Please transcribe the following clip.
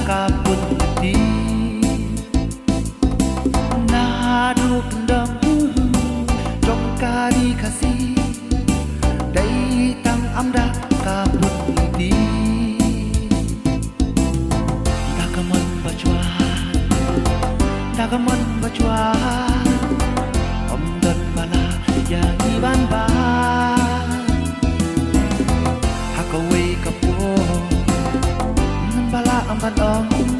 kapunti nadu pendam trong kari kasih dai tang amda kapunti dagaman bajwa om dan bala yang iban ba hakaway kapo bala ang badong